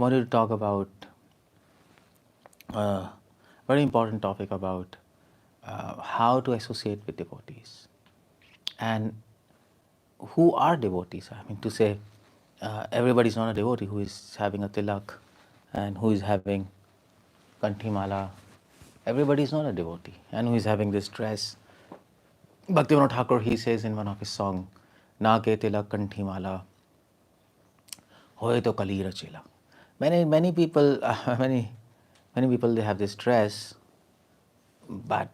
wanted to talk about a very important topic about how to associate with devotees and who are devotees. I mean to say, everybody is not a devotee who is having a tilak and who is having kanthimala. Everybody is not a devotee and who is having this dress. Bhaktivinoda Thakur, he says in one of his songs, "Na ke tilak kanthimala, hoye to kalira chela." Many people, many people, they have this dress, but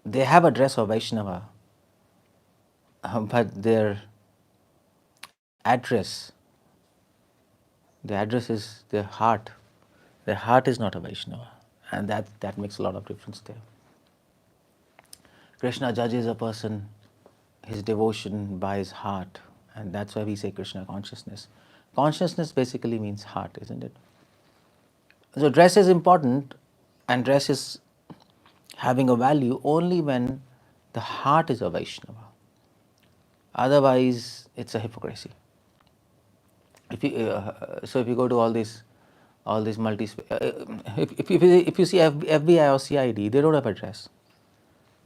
they have a dress of Vaishnava, but address, the address is their heart. Their heart is not a Vaishnava, and that makes a lot of difference there. Krishna judges a person, his devotion, by his heart, and that's why we say Krishna consciousness. Consciousness basically means heart, isn't it? So dress is important, and dress is having a value only when the heart is a Vaishnava. Otherwise, it's a hypocrisy. If you go to all these multi, if you see FBI or CID, they don't have a dress.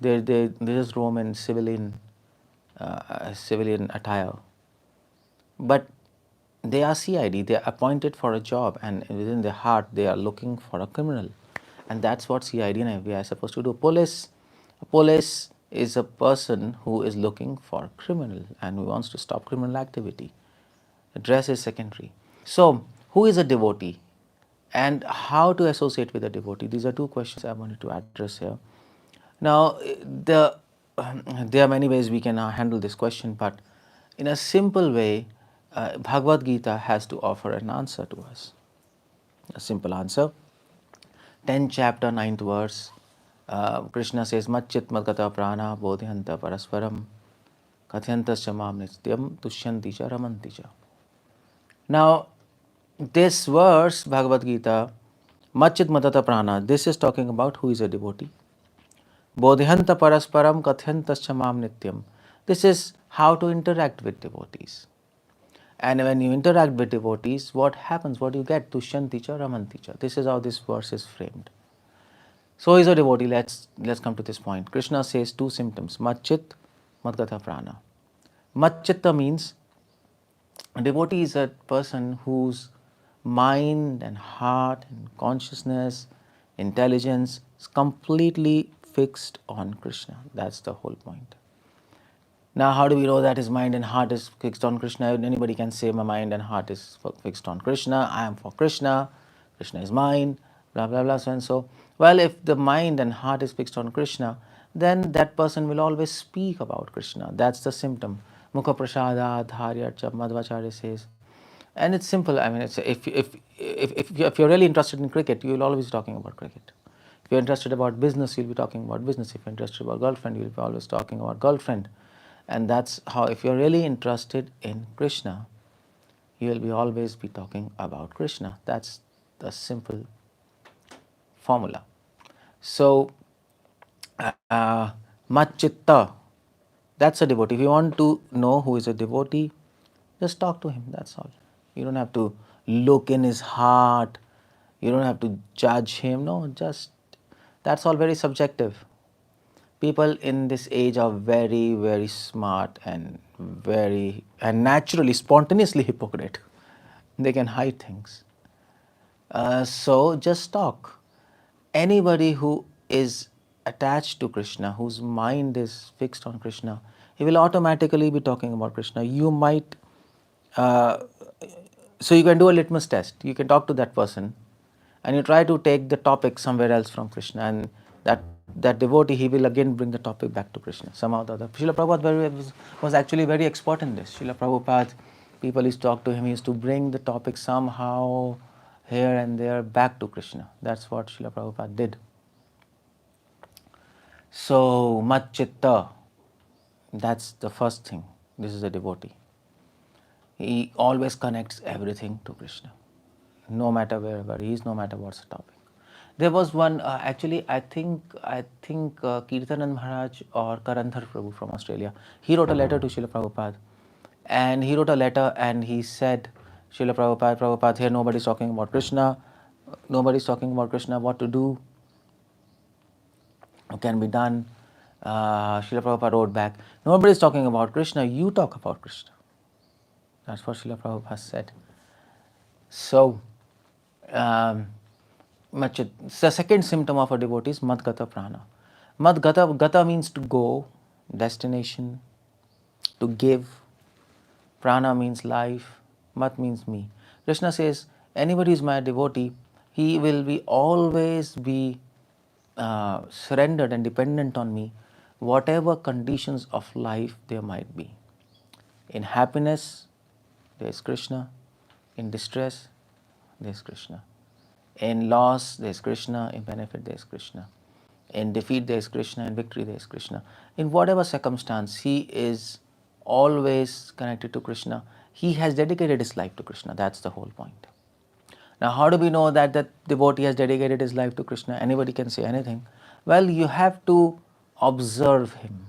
They just roam in civilian attire. But they are CID. They are appointed for a job, and within their heart, they are looking for a criminal, and that's what CID and FBI are supposed to do. Police is a person who is looking for criminal and who wants to stop criminal activity. The dress is secondary. So, who is a devotee and how to associate with a devotee? These are two questions I wanted to address here. Now, there are many ways we can handle this question, but in a simple way, Bhagavad Gita has to offer an answer to us. A simple answer. 10th chapter, 9th verse, Krishna says, "Machit madgata prana bodhyanta parasparam kathyantascha mam nityam tushyanti cha ramanti cha." Now, this verse, Bhagavad Gita, Machit madgata prana, this is talking about who is a devotee. Bodhyanta parasparam kathyantascha mam nityam. This is how to interact with devotees. And when you interact with devotees, what happens? What you get? Tushyanti cha ramanti cha. This is how this verse is framed. So is a devotee. Let's come to this point. Krishna says two symptoms: Machit, Madgata prana. Machchitta means a devotee is a person whose mind and heart and consciousness, intelligence is completely fixed on Krishna. That's the whole point. Now, how do we know that his mind and heart is fixed on Krishna? Anybody can say, my mind and heart is fixed on Krishna, I am for Krishna, Krishna is mine, blah, blah, blah, so and so. Well, if the mind and heart is fixed on Krishna, then that person will always speak about Krishna. That's the symptom. Mukha prasada dharyarcha, Madhvacharya says. And it's simple. I mean, it's, if you're really interested in cricket, you will always be talking about cricket. If you're interested about business, you'll be talking about business. If you're interested about girlfriend, you'll be always talking about girlfriend. And that's how, if you're really interested in Krishna, you will be always be talking about Krishna. That's the simple formula. So, Machchitta, that's a devotee. If you want to know who is a devotee, just talk to him, that's all. You don't have to look in his heart, you don't have to judge him, no, just, that's all very subjective. People in this age are very, very smart and naturally, spontaneously hypocrite. They can hide things. So just talk. Anybody who is attached to Krishna, whose mind is fixed on Krishna, he will automatically be talking about Krishna. You might, so you can do a litmus test. You can talk to that person and you try to take the topic somewhere else from Krishna, and that devotee, he will again bring the topic back to Krishna, somehow or the other. Srila Prabhupada was actually very expert in this. Srila Prabhupada, people used to talk to him, he used to bring the topic somehow here and there back to Krishna. That's what Srila Prabhupada did. So, Machchitta, that's the first thing. This is a devotee. He always connects everything to Krishna, no matter wherever he is, no matter what's the topic. There was one, actually, I think Kirtanand Maharaj or Karandhar Prabhu from Australia, he wrote a letter to Srila Prabhupada, and he wrote a letter and he said, Srila Prabhupada, here nobody's talking about Krishna. Nobody's talking about Krishna, what to do, what can be done. Srila Prabhupada wrote back, nobody's talking about Krishna, you talk about Krishna. That's what Srila Prabhupada said. So, the second symptom of a devotee is mad-gata prana. Gata means to go, destination, to give. Prana means life. Mat means me. Krishna says, anybody who is my devotee, he will be always be surrendered and dependent on me, whatever conditions of life there might be. In happiness, there is Krishna. In distress, there is Krishna. In loss, there is Krishna. In benefit, there is Krishna. In defeat, there is Krishna. In victory, there is Krishna. In whatever circumstance, he is always connected to Krishna. He has dedicated his life to Krishna. That's the whole point. Now, how do we know that the devotee has dedicated his life to Krishna? Anybody can say anything. Well, you have to observe him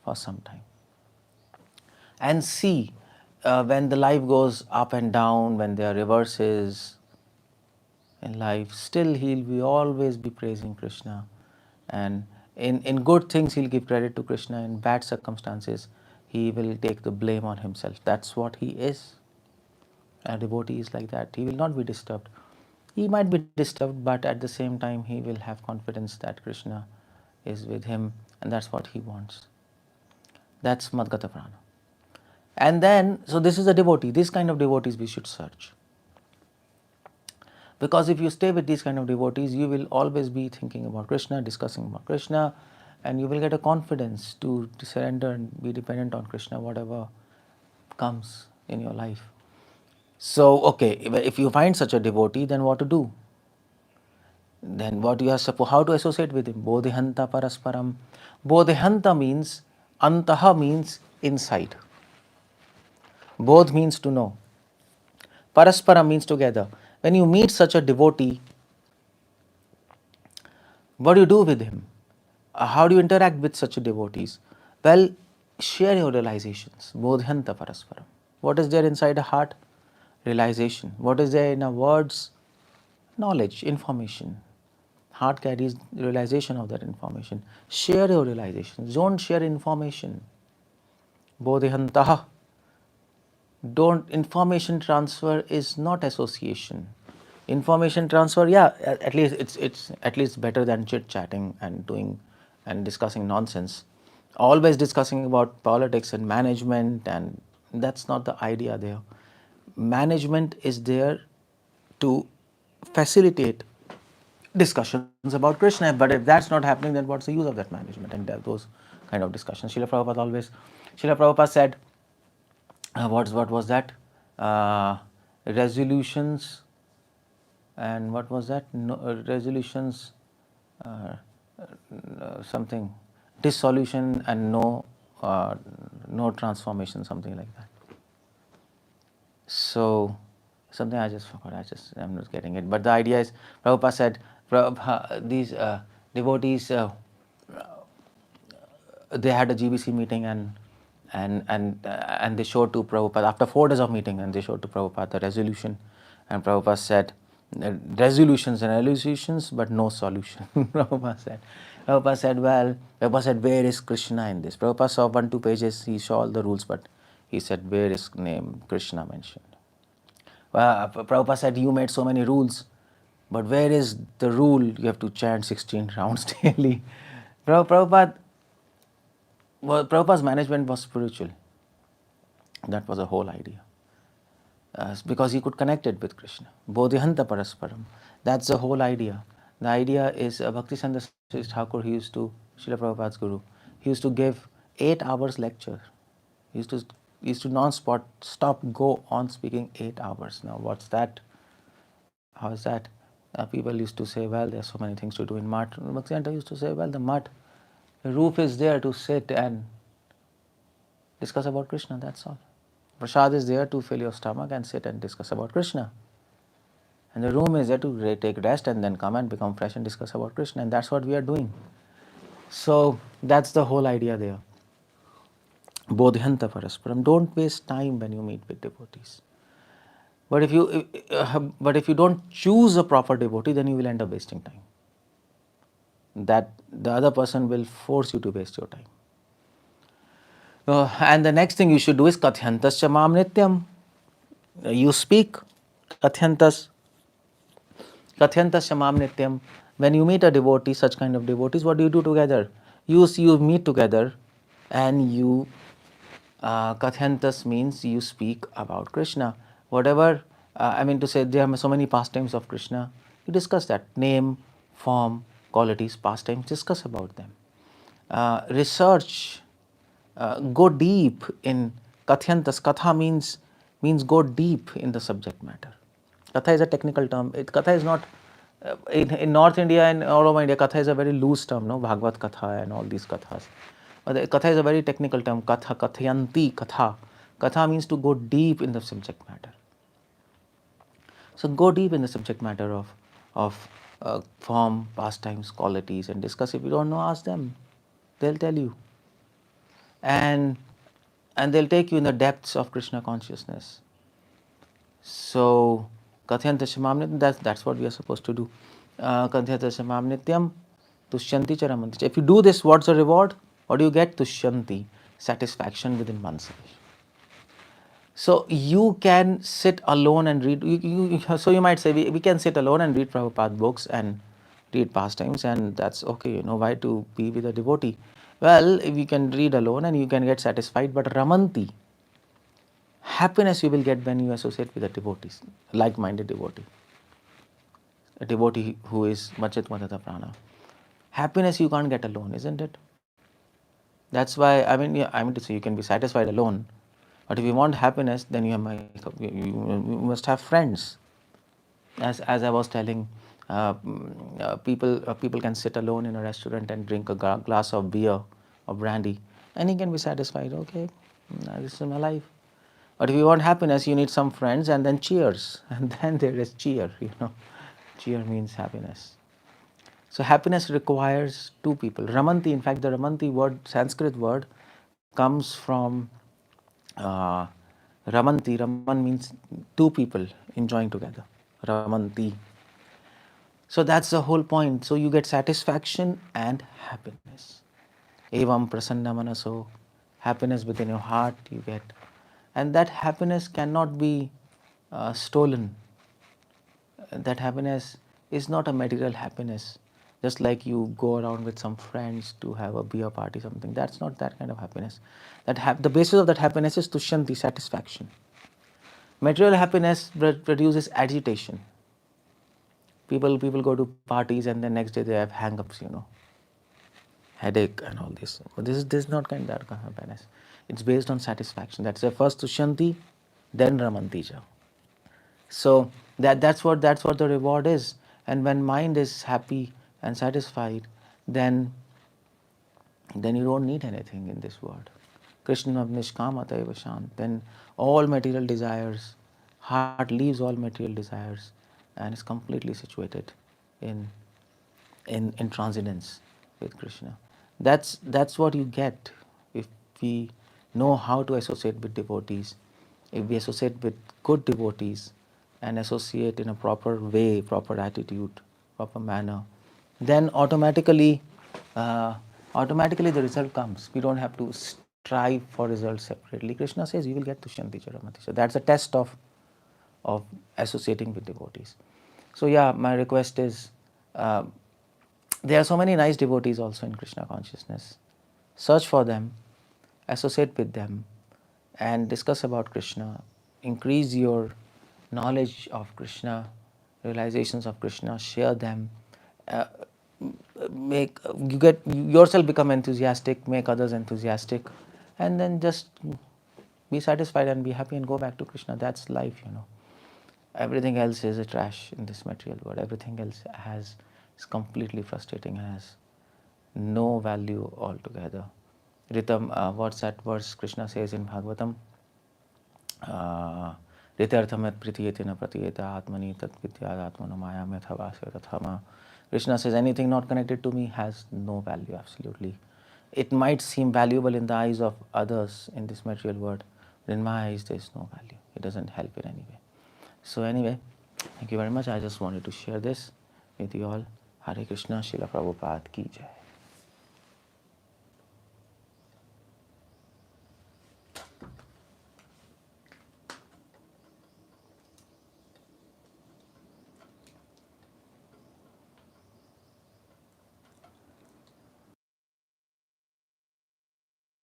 for some time and see when the life goes up and down, when there are reverses in life, still he'll be always be praising Krishna. And in good things, he'll give credit to Krishna. In bad circumstances, he will take the blame on himself. That's what he is. A devotee is like that. He will not be disturbed. He might be disturbed, but at the same time, he will have confidence that Krishna is with him, and that's what he wants. That's Madgata Prana. And then, so this is a devotee. This kind of devotees we should search. Because if you stay with these kind of devotees, you will always be thinking about Krishna, discussing about Krishna, and you will get a confidence to surrender and be dependent on Krishna, whatever comes in your life. So, okay, if you find such a devotee, then what to do? Then what you are supposed, how to associate with him? Bodhihanta parasparam. Bodhihanta means, antaha means inside. Bodh means to know. Parasparam means together. When you meet such a devotee, what do you do with him? How do you interact with such devotees? Well, share your realizations. Bodhanta parasparam. What is there inside a heart? Realization. What is there in our words? Knowledge, information. Heart carries realization of that information. Share your realizations. Don't share information. Bodhihantaha. Don't, information transfer is not association. Information transfer, yeah, at least it's at least better than chit chatting and doing and discussing nonsense. Always discussing about politics and management, and that's not the idea there. Management is there to facilitate discussions about Krishna, but if that's not happening, then what's the use of that management and those kind of discussions? Srila Prabhupada said, what was that? Resolutions, and what was that? Resolutions, something, dissolution and no transformation, something like that. So, something I just forgot, I'm not getting it. But the idea is, Prabhupada said, these devotees, they had a GBC meeting and they showed to Prabhupada, after 4 days of meeting, and they showed to Prabhupada the resolution. And Prabhupada said, resolutions and resolutions, but no solution. Prabhupada said, well, Prabhupada said, where is Krishna in this? Prabhupada saw 1-2 pages, he saw all the rules, but he said, where is name Krishna mentioned? Well, Prabhupada said, you made so many rules, but where is the rule you have to chant 16 rounds daily? Prabhupada's management was spiritual. That was the whole idea. Because he could connect it with Krishna. Bodhihanta parasparam. That's the whole idea. The idea is Bhaktisiddhanta Saraswati Thakur, he used to, Srila Prabhupada's guru, he used to give 8 hours lecture. He used to non-stop go on speaking 8 hours. Now what's that? How is that? People used to say, well, there's so many things to do in mat. Bhaktisiddhanta used to say, well, the roof is there to sit and discuss about Krishna, that's all. Prasad is there to fill your stomach and sit and discuss about Krishna. And the room is there to take rest and then come and become fresh and discuss about Krishna. And that's what we are doing. So that's the whole idea there. Bodhihanta parasparam. Don't waste time when you meet with devotees. But if you don't choose a proper devotee, then you will end up wasting time. That the other person will force you to waste your time. And the next thing you should do is 𝗙𝗹𝗪 माम नित्यम. You speak 𝗙𝗹𝗪 माम नित्यम. When you meet a devotee, such kind of devotees, what do you do together? You meet together and you 𝗙𝗹𝗪 means you speak about Krishna. Whatever, I mean to say, there are so many pastimes of Krishna. You discuss that. Name, form, qualities, pastimes, discuss about them. Research, go deep in 𝗙𝗹𝗪. Katha means go deep in the subject matter. Katha is a technical term. Katha is not, in North India and all over India, Katha is a very loose term, no? Bhagavad Katha and all these Kathas. But Katha is a very technical term. Katha, Kathayanti, Katha. Katha means to go deep in the subject matter. So go deep in the subject matter of form, pastimes, qualities, and discuss. If you don't know, ask them. They'll tell you. And they'll take you in the depths of Krishna consciousness. So 𝗙𝗹𝗪 माम नित्यम, that's what we are supposed to do. 𝗙𝗹𝗪 माम नित्यम 𝗙षन्ति च रमन्ति च. If you do this, what's the reward? What do you get? 𝗙षन्ति, satisfaction within oneself. So you can sit alone and read. So you might say, we can sit alone and read Prabhupada books and read pastimes, and that's okay. Why to be with a devotee? Well, if you can read alone and you can get satisfied, but ramanti, happiness you will get when you associate with a devotee, like-minded devotee, a devotee who is machit matata prana. Happiness you can't get alone, isn't it? That's why, I mean to say, you can be satisfied alone, but if you want happiness, then you must have friends. As I was telling, people can sit alone in a restaurant and drink a glass of beer or brandy, and he can be satisfied. Okay, this is my life. But if you want happiness, you need some friends, and then cheers, and then there is cheer. Cheer means happiness. So happiness requires two people. Ramanti, in fact, the Ramanti word, Sanskrit word, comes from Ramanti. Raman means two people enjoying together. Ramanti. So that's the whole point. So you get satisfaction and happiness. Evam prasanna manaso, happiness within your heart you get. And that happiness cannot be stolen. That happiness is not a material happiness. Just like you go around with some friends to have a beer party, something. That's not that kind of happiness. The basis of that happiness is tushanti, satisfaction. Material happiness produces agitation. People go to parties and the next day they have hang-ups, headache and all this. But this is not that kind of happiness. It's based on satisfaction. That's the first tushanti, then ramantija. So that's what the reward is. And when mind is happy and satisfied, then you don't need anything in this world. Krishna nishkamataiva shant. Then all material desires, heart leaves all material desires and is completely situated in transcendence with Krishna. That's what you get if we know how to associate with devotees. If we associate with good devotees and associate in a proper way, proper attitude, proper manner, then automatically the result comes. We don't have to strive for results separately. Krishna says you will get tushanti च रमन्ति च. So that's the test of associating with devotees. So yeah, my request is, there are so many nice devotees also in Krishna consciousness. Search for them, associate with them, and discuss about Krishna. Increase your knowledge of Krishna, realizations of Krishna, share them. Yourself become enthusiastic, make others enthusiastic, and then just be satisfied and be happy and go back to Krishna. That's life, Everything else is a trash in this material world. Everything else is completely frustrating, has no value altogether. Ritam, what's that verse Krishna says in Bhagavatam? Ritartham yat pritiyete na pratiyeta atmani tat vidyad atmano maya methavasya tathama. Krishna says anything not connected to me has no value, absolutely. It might seem valuable in the eyes of others in this material world, but in my eyes there is no value. It doesn't help in any way. So anyway, thank you very much. I just wanted to share this with you all. Hare Krishna, Srila Prabhupada ki jai.